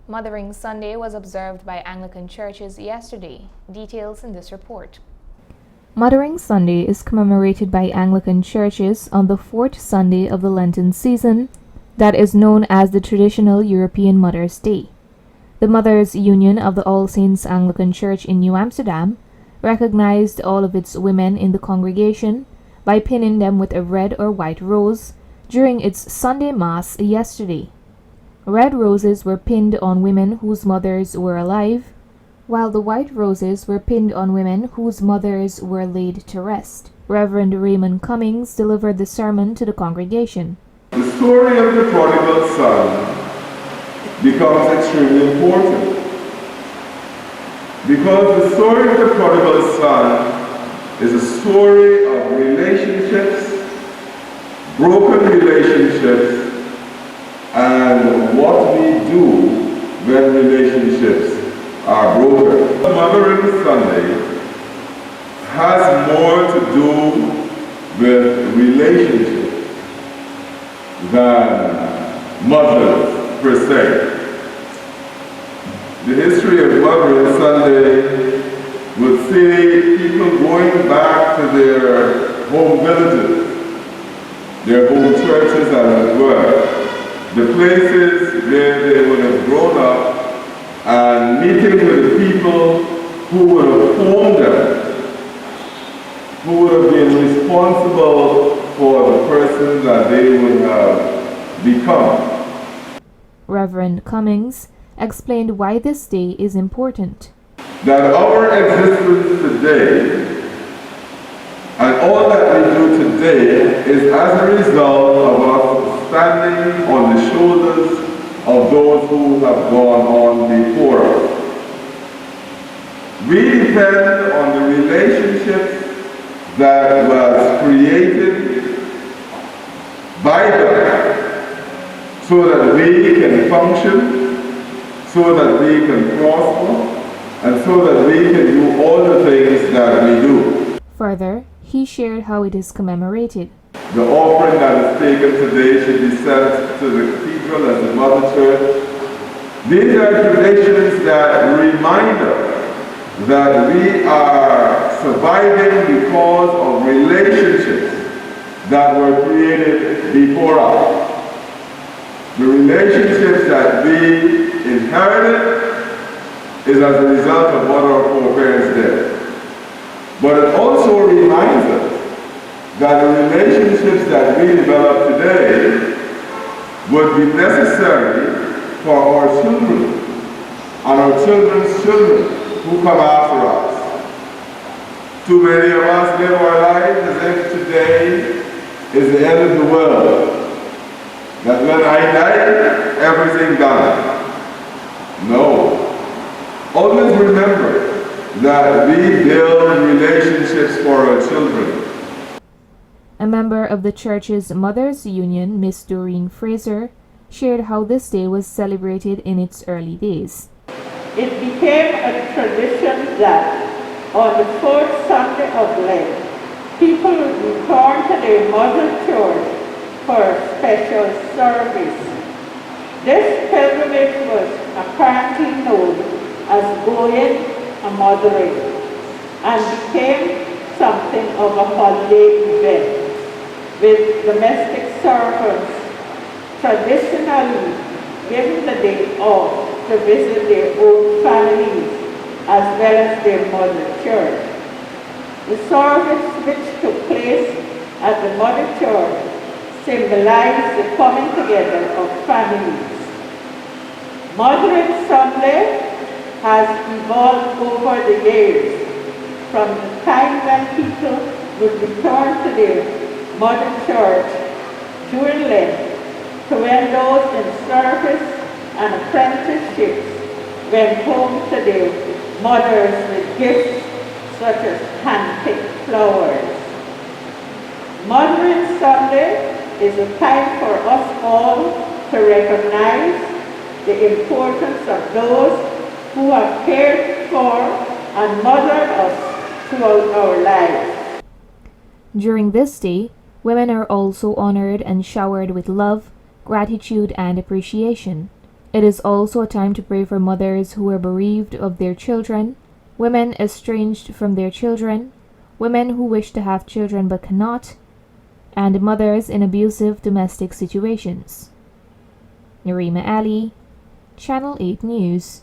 Mothering Sunday was observed by Anglican churches yesterday. Details in this report. Mothering Sunday is commemorated by Anglican churches on the fourth Sunday of the Lenten season that is known as the traditional European Mother's Day. The Mothers' Union of the All Saints Anglican Church in New Amsterdam recognized all of its women in the congregation by pinning them with a red or white rose during its Sunday Mass yesterday. Red roses were pinned on women whose mothers were alive, while the white roses were pinned on women whose mothers were laid to rest. Reverend Raymond Cummings delivered the sermon to the congregation. The story of the prodigal son becomes extremely important because the story of the prodigal son is a story of relationships, broken relationships, and what we do when relationships are broken. Mothering Sunday has more to do with relationships than mothers per se. The history of Mothering Sunday would see people going back to their home villages, their home churches as it were, the places where they would have grown up, and meeting with the people who would have formed them, who would have been responsible for the person that they would have become. Reverend Cummings explained why this day is important. That our existence today and all that we do today is as a result of us standing on the shoulders of those who have gone on before us. We depend on the relationships that was created by them so that we can function, so that we can prosper, and so that we can do all the things that we do. Further, he shared how it is commemorated. The offering that is taken today should be sent to the cathedral as the Mother Church. These are traditions that remind us that we are surviving because of relationships that were created before us. The relationships that we inherited is as a result of what our forebears did. But it also reminds us that the relationships that we develop today would be necessary for our children and our children's children who come after us. Too many of us live our lives as if today is the end of the world. That when I die, everything done. No. Always remember that we build relationships for our children. A member of the church's Mothers Union, Miss Doreen Fraser, shared how this day was celebrated in its early days. It became a tradition that on the fourth Sunday of Lent, people would return to their mother church for a special service. This pilgrimage was apparently known as going a mothering and became something of a holiday event, with domestic servants traditionally given the day off to visit their own families as well as their mother church. The service which took place at the mother church symbolized the coming together of families. Mothering Sunday has evolved over the years, from the time when people would return to their mother church during Lent to when those in service and apprenticeships went home to their mothers with gifts such as hand-picked flowers. Mothering Sunday is a time for us all to recognize the importance of those who have cared for and mothered us throughout our lives. During this day, women are also honored and showered with love, gratitude, and appreciation. It is also a time to pray for mothers who are bereaved of their children, women estranged from their children, women who wish to have children but cannot, and mothers in abusive domestic situations. Narima Ali, Channel 8 News.